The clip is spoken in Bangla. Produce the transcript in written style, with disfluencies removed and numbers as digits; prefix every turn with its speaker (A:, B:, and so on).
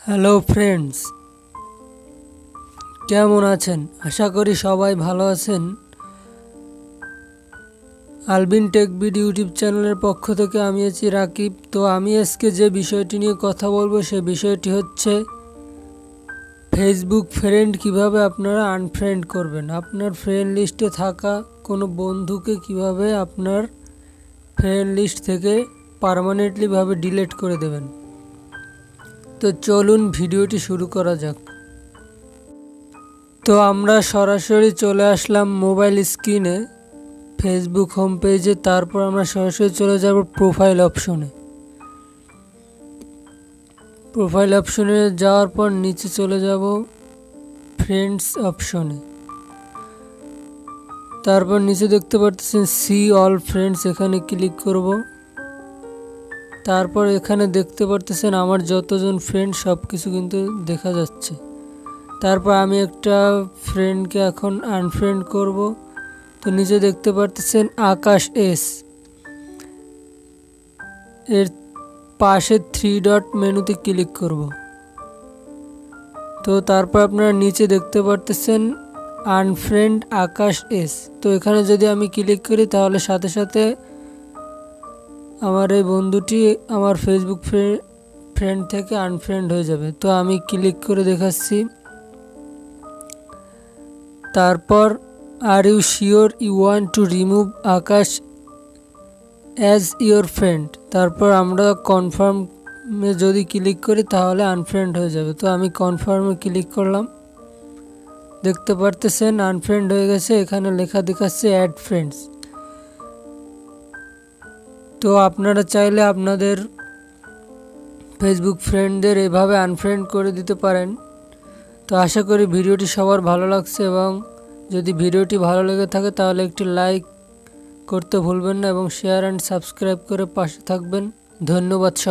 A: হ্যালো ফ্রেন্ডস, কেমন আছেন? আশা করি সবাই ভালো আছেন। আলবিন টেক বিড ইউটিউব চ্যানেলের পক্ষ থেকে আমি আছি রাকিব। তো আমি আজকে যে বিষয়টি নিয়ে কথা বলবো সে বিষয়টি হচ্ছে ফেসবুক ফ্রেন্ড কিভাবে আপনারা আনফ্রেন্ড করবেন। আপনার ফ্রেন্ড লিস্টে থাকা কোনো বন্ধুকে কিভাবে আপনার ফ্রেন্ড লিস্ট থেকে পার্মানেন্টলিভাবে ডিলিট করে দেবেন। তো চলুন ভিডিওটি শুরু করা যাক। তো আমরা সরাসরি চলে আসলাম মোবাইল স্ক্রিনে ফেসবুক হোম পেজে। তারপর আমরা সরাসরি চলে যাব প্রোফাইল অপশনে। প্রোফাইল অপশনে যাওয়ার পর নিচে চলে যাব ফ্রেন্ডস অপশনে। তারপর নিচে দেখতে পাচ্ছেন সি অল ফ্রেন্ডস, এখানে ক্লিক করব। তারপর এখানে দেখতে পারতেছেন আমার যতজন ফ্রেন্ড সব কিছু কিন্তু দেখা যাচ্ছে। তারপর আমি একটা ফ্রেন্ডকে এখন আনফ্রেন্ড করব। তো নিচে দেখতে পারতেছেন আকাশ এস, এর পাশে 3 ডট মেনুতে ক্লিক করব। তো তারপর আপনারা নিচে দেখতে পারতেছেন আনফ্রেন্ড আকাশ এস। তো এখানে যদি আমি ক্লিক করি তাহলে সাথে সাথে আমার এই বন্ধুটি আমার ফেসবুক ফ্রেন্ড থেকে আনফ্রেন্ড হয়ে যাবে। তো আমি ক্লিক করে দেখাচ্ছি। তারপর are you sure you want to remove Akash as your friend, তারপর আমরা কনফার্মে যদি ক্লিক করি তাহলে আনফ্রেন্ড হয়ে যাবে। তো আমি কনফার্মে ক্লিক করলাম। দেখতে পারতেছেন আনফ্রেন্ড হয়ে গেছে, এখানে লেখা দেখাচ্ছে অ্যাড ফ্রেন্ডস। তো আপনারা চাইলে আপনাদের ফেসবুক ফ্রেন্ডদের এভাবে আনফ্রেন্ড করে দিতে পারেন। তো আশা করি ভিডিওটি সবার ভালো লাগছে, এবং যদি ভিডিওটি ভালো লেগে থাকে তাহলে একটি লাইক করতে ভুলবেন না এবং শেয়ার অ্যান্ড সাবস্ক্রাইব করে পাশে থাকবেন। ধন্যবাদ সবাই।